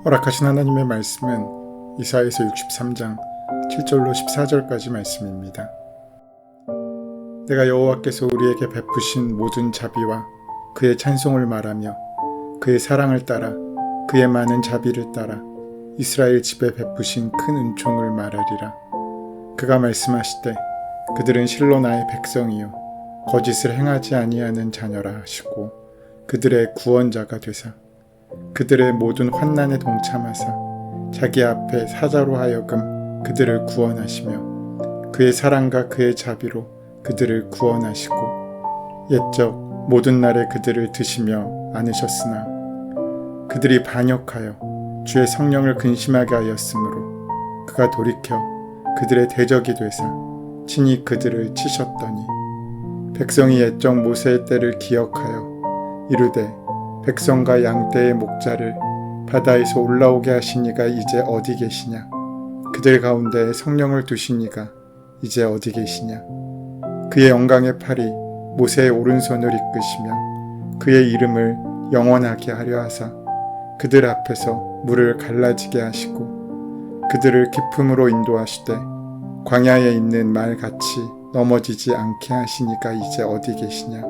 허락하신 하나님의 말씀은 이사야서 63장 7절로 14절까지 말씀입니다. 내가 여호와께서 우리에게 베푸신 모든 자비와 그의 찬송을 말하며 그의 사랑을 따라 그의 많은 자비를 따라 이스라엘 집에 베푸신 큰 은총을 말하리라. 그가 말씀하시되 그들은 실로 나의 백성이요 거짓을 행하지 아니하는 자녀라 하시고 그들의 구원자가 되사 그들의 모든 환난에 동참하사 자기 앞에 사자로 하여금 그들을 구원하시며 그의 사랑과 그의 자비로 그들을 구원하시고 옛적 모든 날에 그들을 드시며 안으셨으나 그들이 반역하여 주의 성령을 근심하게 하였으므로 그가 돌이켜 그들의 대적이 되사 친히 그들을 치셨더니 백성이 옛적 모세의 때를 기억하여 이르되 백성과 양떼의 목자를 바다에서 올라오게 하신 이가 이제 어디 계시냐? 그들 가운데 성령을 두신 이가 이제 어디 계시냐? 그의 영광의 팔이 모세의 오른손을 이끄시며 그의 이름을 영원하게 하려 하사 그들 앞에서 물을 갈라지게 하시고 그들을 깊음으로 인도하시되 광야에 있는 말같이 넘어지지 않게 하신 이가 이제 어디 계시냐?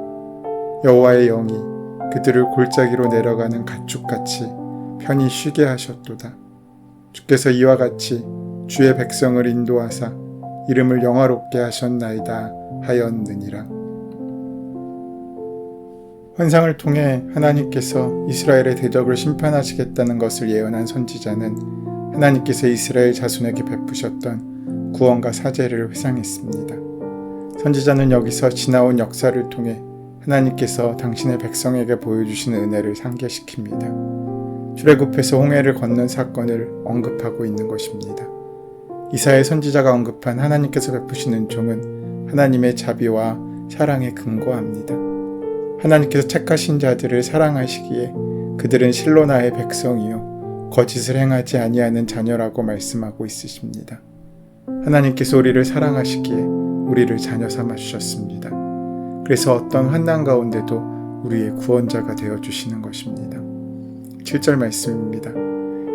여호와의 영이 그들을 골짜기로 내려가는 가축같이 편히 쉬게 하셨도다. 주께서 이와 같이 주의 백성을 인도하사 이름을 영화롭게 하셨나이다 하였느니라. 환상을 통해 하나님께서 이스라엘의 대적을 심판하시겠다는 것을 예언한 선지자는 하나님께서 이스라엘 자손에게 베푸셨던 구원과 사죄를 회상했습니다. 선지자는 여기서 지나온 역사를 통해 하나님께서 당신의 백성에게 보여주신 은혜를 상기시킵니다. 출애굽해서 홍해를 건넌 사건을 언급하고 있는 것입니다. 이사야 선지자가 언급한 하나님께서 베푸신 은총은 하나님의 자비와 사랑에 근거합니다. 하나님께서 택하신 자들을 사랑하시기에 그들은 실로 나의 백성이요 거짓을 행하지 아니하는 자녀라고 말씀하고 있으십니다. 하나님께서 우리를 사랑하시기에 우리를 자녀 삼아 주셨습니다. 그래서 어떤 환난 가운데도 우리의 구원자가 되어주시는 것입니다. 7절 말씀입니다.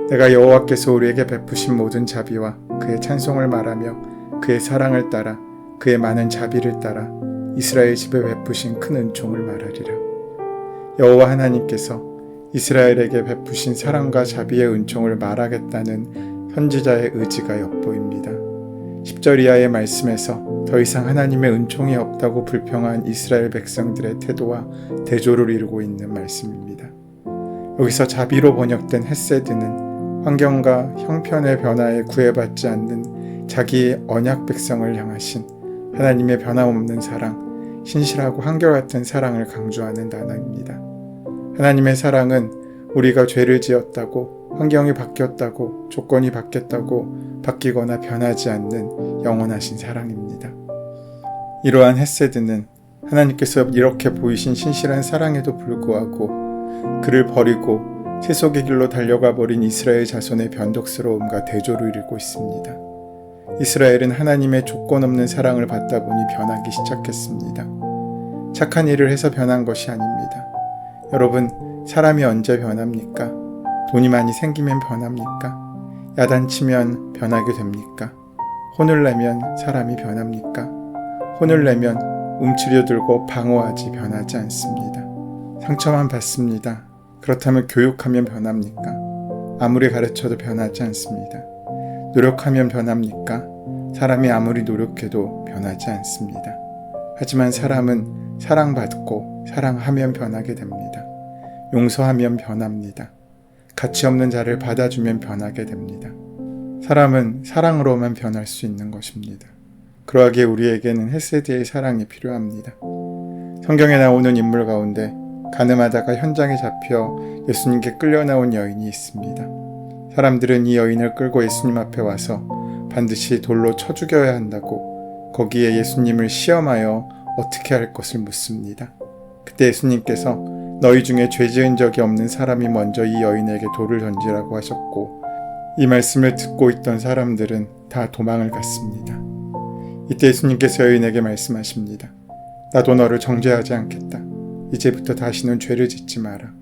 내가 여호와께서 우리에게 베푸신 모든 자비와 그의 찬송을 말하며 그의 사랑을 따라 그의 많은 자비를 따라 이스라엘 집에 베푸신 큰 은총을 말하리라. 여호와 하나님께서 이스라엘에게 베푸신 사랑과 자비의 은총을 말하겠다는 선지자의 의지가 엿보입니다. 10절 이하의 말씀에서 더 이상 하나님의 은총이 없다고 불평한 이스라엘 백성들의 태도와 대조를 이루고 있는 말씀입니다. 여기서 자비로 번역된 헤세드는 환경과 형편의 변화에 구애받지 않는 자기의 언약 백성을 향하신 하나님의 변함없는 사랑, 신실하고 한결같은 사랑을 강조하는 단어입니다. 하나님의 사랑은 우리가 죄를 지었다고 환경이 바뀌었다고 조건이 바뀌었다고 바뀌거나 변하지 않는 영원하신 사랑입니다. 이러한 헤세드는 하나님께서 이렇게 보이신 신실한 사랑에도 불구하고 그를 버리고 세속의 길로 달려가 버린 이스라엘 자손의 변덕스러움과 대조를 이루고 있습니다. 이스라엘은 하나님의 조건 없는 사랑을 받다 보니 변하기 시작했습니다. 착한 일을 해서 변한 것이 아닙니다. 여러분, 사람이 언제 변합니까? 돈이 많이 생기면 변합니까? 야단치면 변하게 됩니까? 혼을 내면 사람이 변합니까? 혼을 내면 움츠려 들고 방어하지 변하지 않습니다. 상처만 받습니다. 그렇다면 교육하면 변합니까? 아무리 가르쳐도 변하지 않습니다. 노력하면 변합니까? 사람이 아무리 노력해도 변하지 않습니다. 하지만 사람은 사랑받고 사랑하면 변하게 됩니다. 용서하면 변합니다. 가치 없는 자를 받아주면 변하게 됩니다. 사람은 사랑으로만 변할 수 있는 것입니다. 그러하기에 우리에게는 헤세드의 사랑이 필요합니다. 성경에 나오는 인물 가운데 가늠하다가 현장에 잡혀 예수님께 끌려 나온 여인이 있습니다. 사람들은 이 여인을 끌고 예수님 앞에 와서 반드시 돌로 쳐 죽여야 한다고 거기에 예수님을 시험하여 어떻게 할 것을 묻습니다. 그때 예수님께서 너희 중에 죄 지은 적이 없는 사람이 먼저 이 여인에게 돌을 던지라고 하셨고 이 말씀을 듣고 있던 사람들은 다 도망을 갔습니다. 이때 예수님께서 여인에게 말씀하십니다. 나도 너를 정죄하지 않겠다. 이제부터 다시는 죄를 짓지 마라.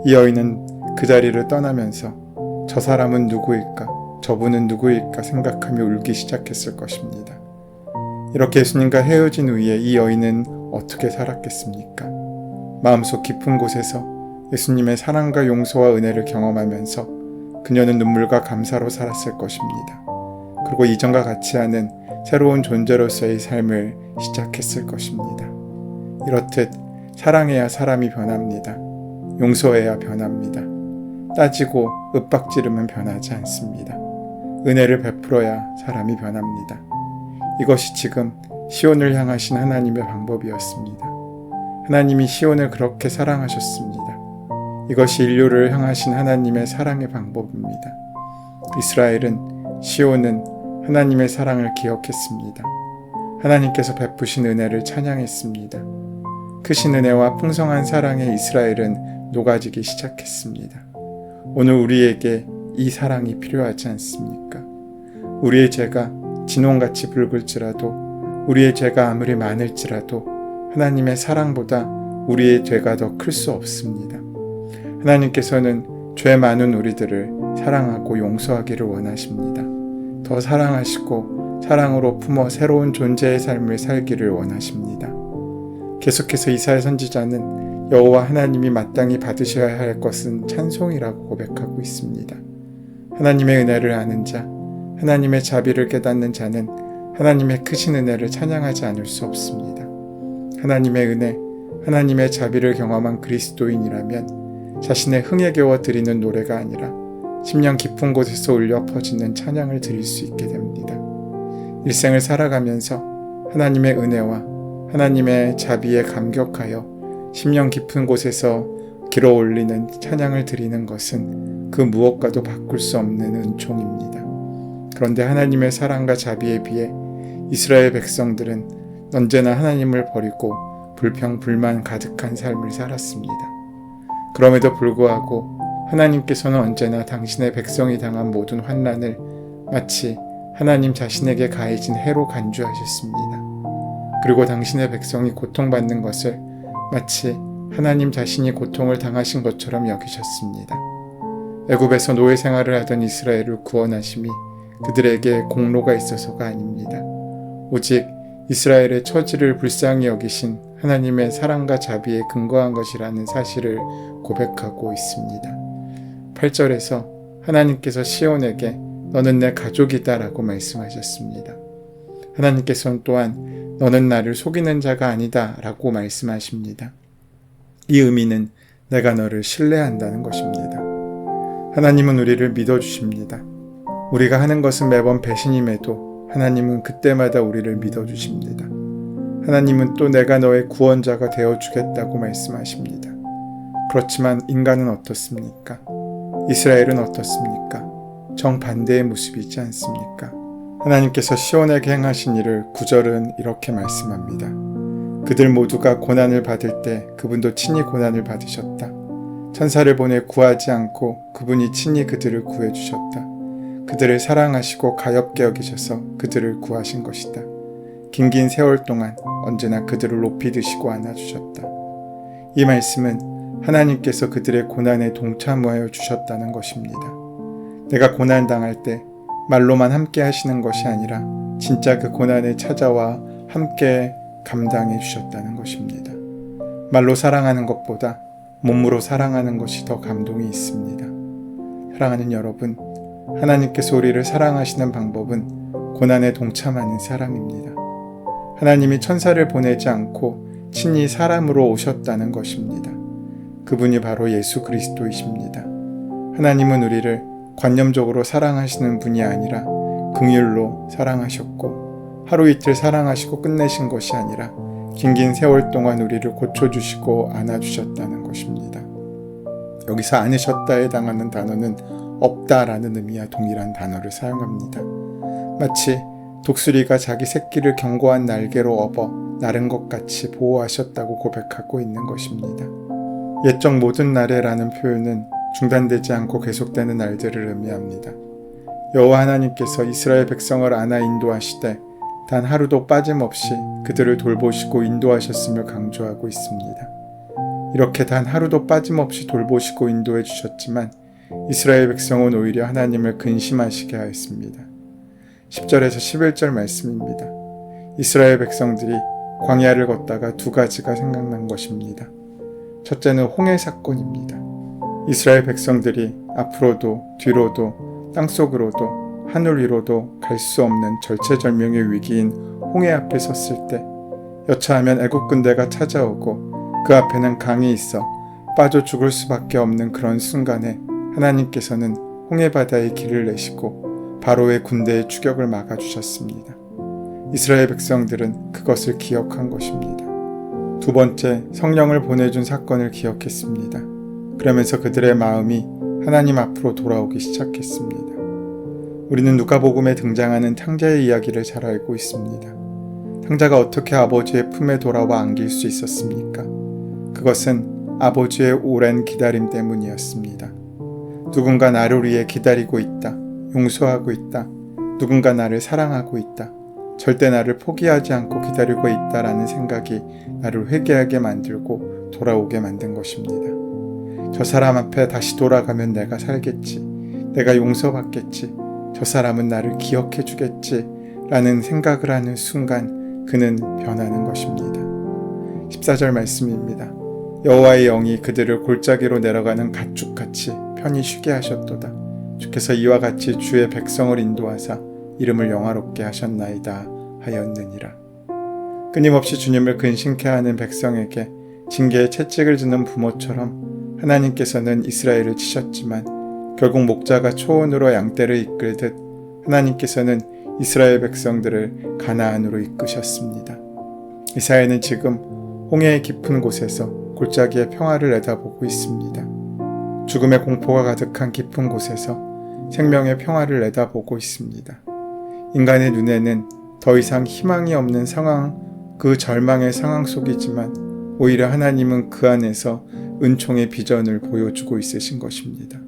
이 여인은 그 자리를 떠나면서 저 사람은 누구일까? 저분은 누구일까? 생각하며 울기 시작했을 것입니다. 이렇게 예수님과 헤어진 후에 이 여인은 어떻게 살았겠습니까? 마음속 깊은 곳에서 예수님의 사랑과 용서와 은혜를 경험하면서 그녀는 눈물과 감사로 살았을 것입니다. 그리고 이전과 같지 않은 새로운 존재로서의 삶을 시작했을 것입니다. 이렇듯 사랑해야 사람이 변합니다. 용서해야 변합니다. 따지고 윽박지르면 변하지 않습니다. 은혜를 베풀어야 사람이 변합니다. 이것이 지금 시온을 향하신 하나님의 방법이었습니다. 하나님이 시온을 그렇게 사랑하셨습니다. 이것이 인류를 향하신 하나님의 사랑의 방법입니다. 이스라엘은, 시온은 하나님의 사랑을 기억했습니다. 하나님께서 베푸신 은혜를 찬양했습니다. 크신 은혜와 풍성한 사랑에 이스라엘은 녹아지기 시작했습니다. 오늘 우리에게 이 사랑이 필요하지 않습니까? 우리의 죄가 진홍같이 붉을지라도, 우리의 죄가 아무리 많을지라도 하나님의 사랑보다 우리의 죄가 더 클 수 없습니다. 하나님께서는 죄 많은 우리들을 사랑하고 용서하기를 원하십니다. 더 사랑하시고 사랑으로 품어 새로운 존재의 삶을 살기를 원하십니다. 계속해서 이사야 선지자는 여호와 하나님이 마땅히 받으셔야 할 것은 찬송이라고 고백하고 있습니다. 하나님의 은혜를 아는 자, 하나님의 자비를 깨닫는 자는 하나님의 크신 은혜를 찬양하지 않을 수 없습니다. 하나님의 은혜, 하나님의 자비를 경험한 그리스도인이라면 자신의 흥에 겨워 드리는 노래가 아니라 심령 깊은 곳에서 울려 퍼지는 찬양을 드릴 수 있게 됩니다. 일생을 살아가면서 하나님의 은혜와 하나님의 자비에 감격하여 심령 깊은 곳에서 길어 올리는 찬양을 드리는 것은 그 무엇과도 바꿀 수 없는 은총입니다. 그런데 하나님의 사랑과 자비에 비해 이스라엘 백성들은 언제나 하나님을 버리고 불평, 불만 가득한 삶을 살았습니다. 그럼에도 불구하고 하나님께서는 언제나 당신의 백성이 당한 모든 환난을 마치 하나님 자신에게 가해진 해로 간주하셨습니다. 그리고 당신의 백성이 고통받는 것을 마치 하나님 자신이 고통을 당하신 것처럼 여기셨습니다. 애굽에서 노예 생활을 하던 이스라엘을 구원하심이 그들에게 공로가 있어서가 아닙니다. 오직 이스라엘의 처지를 불쌍히 여기신 하나님의 사랑과 자비에 근거한 것이라는 사실을 고백하고 있습니다. 8절에서 하나님께서 시온에게 너는 내 가족이다 라고 말씀하셨습니다. 하나님께서는 또한 너는 나를 속이는 자가 아니다 라고 말씀하십니다. 이 의미는 내가 너를 신뢰한다는 것입니다. 하나님은 우리를 믿어주십니다. 우리가 하는 것은 매번 배신임에도 하나님은 그때마다 우리를 믿어주십니다. 하나님은 또 내가 너의 구원자가 되어주겠다고 말씀하십니다. 그렇지만 인간은 어떻습니까? 이스라엘은 어떻습니까? 정반대의 모습이지 않습니까? 하나님께서 시온에게 행하신 일을 9절은 이렇게 말씀합니다. 그들 모두가 고난을 받을 때 그분도 친히 고난을 받으셨다. 천사를 보내 구하지 않고 그분이 친히 그들을 구해주셨다. 그들을 사랑하시고 가엾게 여기셔서 그들을 구하신 것이다. 긴긴 세월 동안 언제나 그들을 높이 드시고 안아주셨다. 이 말씀은 하나님께서 그들의 고난에 동참하여 주셨다는 것입니다. 내가 고난당할 때 말로만 함께 하시는 것이 아니라 진짜 그 고난에 찾아와 함께 감당해 주셨다는 것입니다. 말로 사랑하는 것보다 몸으로 사랑하는 것이 더 감동이 있습니다. 사랑하는 여러분, 하나님께서 우리를 사랑하시는 방법은 고난에 동참하는 사랑입니다. 하나님이 천사를 보내지 않고 친히 사람으로 오셨다는 것입니다. 그분이 바로 예수 그리스도이십니다. 하나님은 우리를 관념적으로 사랑하시는 분이 아니라 긍휼로 사랑하셨고 하루 이틀 사랑하시고 끝내신 것이 아니라 긴긴 세월 동안 우리를 고쳐주시고 안아주셨다는 것입니다. 여기서 안으셨다에 해당하는 단어는 없다라는 의미와 동일한 단어를 사용합니다. 마치 독수리가 자기 새끼를 견고한 날개로 업어 나른 것 같이 보호하셨다고 고백하고 있는 것입니다. 옛적 모든 날에라는 표현은 중단되지 않고 계속되는 날들을 의미합니다. 여호와 하나님께서 이스라엘 백성을 안아 인도하시되 단 하루도 빠짐없이 그들을 돌보시고 인도하셨음을 강조하고 있습니다. 이렇게 단 하루도 빠짐없이 돌보시고 인도해 주셨지만 이스라엘 백성은 오히려 하나님을 근심하시게 하였습니다. 10절에서 11절 말씀입니다. 이스라엘 백성들이 광야를 걷다가 두 가지가 생각난 것입니다. 첫째는 홍해 사건입니다. 이스라엘 백성들이 앞으로도 뒤로도 땅속으로도 하늘 위로도 갈 수 없는 절체절명의 위기인 홍해 앞에 섰을 때 여차하면 애국 군대가 찾아오고 그 앞에는 강이 있어 빠져 죽을 수밖에 없는 그런 순간에 하나님께서는 홍해 바다에 길을 내시고 바로의 군대의 추격을 막아주셨습니다. 이스라엘 백성들은 그것을 기억한 것입니다. 두 번째, 성령을 보내준 사건을 기억했습니다. 그러면서 그들의 마음이 하나님 앞으로 돌아오기 시작했습니다. 우리는 누가복음에 등장하는 탕자의 이야기를 잘 알고 있습니다. 탕자가 어떻게 아버지의 품에 돌아와 안길 수 있었습니까? 그것은 아버지의 오랜 기다림 때문이었습니다. 누군가 나를 위해 기다리고 있다. 용서하고 있다. 누군가 나를 사랑하고 있다. 절대 나를 포기하지 않고 기다리고 있다라는 생각이 나를 회개하게 만들고 돌아오게 만든 것입니다. 저 사람 앞에 다시 돌아가면 내가 살겠지. 내가 용서받겠지. 저 사람은 나를 기억해 주겠지. 라는 생각을 하는 순간 그는 변하는 것입니다. 14절 말씀입니다. 여호와의 영이 그들을 골짜기로 내려가는 가축같이 편히 쉬게 하셨도다. 주께서 이와 같이 주의 백성을 인도하사 이름을 영화롭게 하셨나이다 하였느니라. 끊임없이 주님을 근심케 하는 백성에게 징계의 채찍을 주는 부모처럼 하나님께서는 이스라엘을 치셨지만 결국 목자가 초원으로 양떼를 이끌듯 하나님께서는 이스라엘 백성들을 가나안으로 이끄셨습니다. 이사야는 지금 홍해의 깊은 곳에서 골짜기의 평화를 내다보고 있습니다. 죽음의 공포가 가득한 깊은 곳에서 생명의 평화를 내다보고 있습니다. 인간의 눈에는 더 이상 희망이 없는 상황, 그 절망의 상황 속이지만 오히려 하나님은 그 안에서 은총의 비전을 보여주고 있으신 것입니다.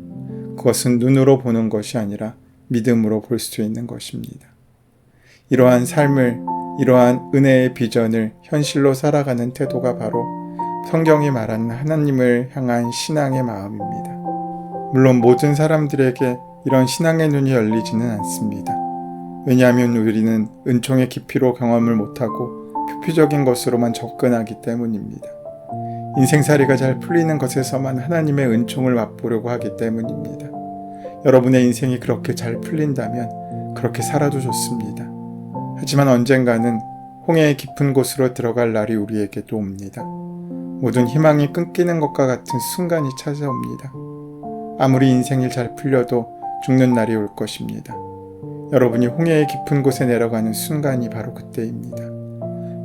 그것은 눈으로 보는 것이 아니라 믿음으로 볼 수 있는 것입니다. 이러한 삶을, 이러한 은혜의 비전을 현실로 살아가는 태도가 바로 성경이 말하는 하나님을 향한 신앙의 마음입니다. 물론 모든 사람들에게 이런 신앙의 눈이 열리지는 않습니다. 왜냐하면 우리는 은총의 깊이로 경험을 못하고 표피적인 것으로만 접근하기 때문입니다. 인생살이가 잘 풀리는 것에서만 하나님의 은총을 맛보려고 하기 때문입니다. 여러분의 인생이 그렇게 잘 풀린다면 그렇게 살아도 좋습니다. 하지만 언젠가는 홍해의 깊은 곳으로 들어갈 날이 우리에게도 옵니다. 모든 희망이 끊기는 것과 같은 순간이 찾아옵니다. 아무리 인생이 잘 풀려도 죽는 날이 올 것입니다. 여러분이 홍해의 깊은 곳에 내려가는 순간이 바로 그때입니다.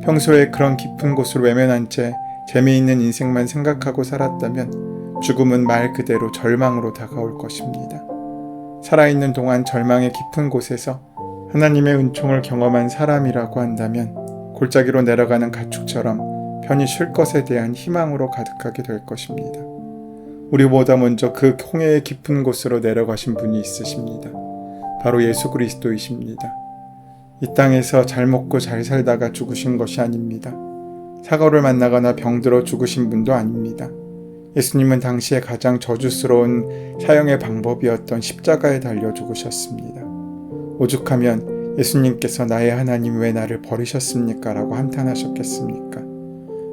평소에 그런 깊은 곳을 외면한 채 재미있는 인생만 생각하고 살았다면 죽음은 말 그대로 절망으로 다가올 것입니다. 살아있는 동안 절망의 깊은 곳에서 하나님의 은총을 경험한 사람이라고 한다면 골짜기로 내려가는 가축처럼 편히 쉴 것에 대한 희망으로 가득하게 될 것입니다. 우리보다 먼저 그 홍해의 깊은 곳으로 내려가신 분이 있으십니다. 바로 예수 그리스도이십니다. 이 땅에서 잘 먹고 잘 살다가 죽으신 것이 아닙니다. 사고를 만나거나 병들어 죽으신 분도 아닙니다. 예수님은 당시에 가장 저주스러운 사형의 방법이었던 십자가에 달려 죽으셨습니다. 오죽하면 예수님께서 나의 하나님 왜 나를 버리셨습니까? 라고 한탄하셨겠습니까?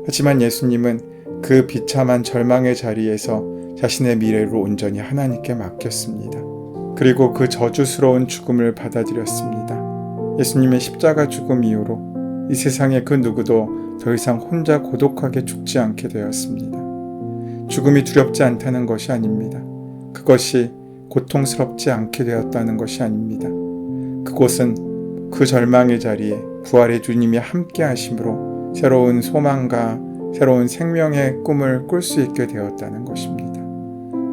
하지만 예수님은 그 비참한 절망의 자리에서 자신의 미래를 온전히 하나님께 맡겼습니다. 그리고 그 저주스러운 죽음을 받아들였습니다. 예수님의 십자가 죽음 이후로 이 세상의 그 누구도 더 이상 혼자 고독하게 죽지 않게 되었습니다. 죽음이 두렵지 않다는 것이 아닙니다. 그것이 고통스럽지 않게 되었다는 것이 아닙니다. 그곳은 그 절망의 자리에 부활의 주님이 함께 하심으로 새로운 소망과 새로운 생명의 꿈을 꿀 수 있게 되었다는 것입니다.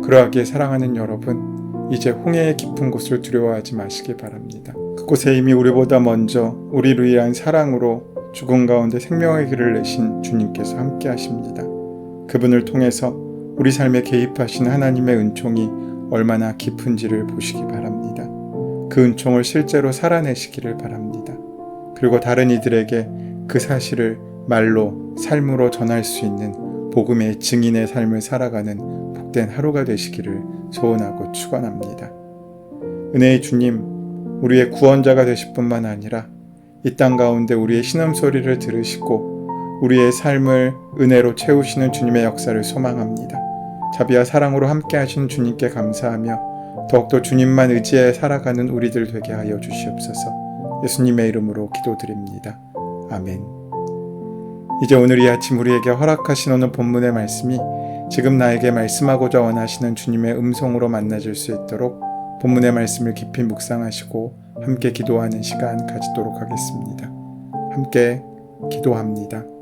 그러하기에 사랑하는 여러분, 이제 홍해의 깊은 곳을 두려워하지 마시기 바랍니다. 그곳에 이미 우리보다 먼저 우리를 위한 사랑으로 죽음 가운데 생명의 길을 내신 주님께서 함께 하십니다. 그분을 통해서 우리 삶에 개입하신 하나님의 은총이 얼마나 깊은지를 보시기 바랍니다. 그 은총을 실제로 살아내시기를 바랍니다. 그리고 다른 이들에게 그 사실을 말로, 삶으로 전할 수 있는 복음의 증인의 삶을 살아가는 복된 하루가 되시기를 소원하고 축원합니다. 은혜의 주님, 우리의 구원자가 되실 뿐만 아니라 이 땅 가운데 우리의 신음소리를 들으시고 우리의 삶을 은혜로 채우시는 주님의 역사를 소망합니다. 자비와 사랑으로 함께 하신 주님께 감사하며 더욱더 주님만 의지해 살아가는 우리들 되게 하여 주시옵소서. 예수님의 이름으로 기도드립니다. 아멘. 이제 오늘 이 아침 우리에게 허락하신 오늘 본문의 말씀이 지금 나에게 말씀하고자 원하시는 주님의 음성으로 만나질 수 있도록 본문의 말씀을 깊이 묵상하시고 함께 기도하는 시간 가지도록 하겠습니다. 함께 기도합니다.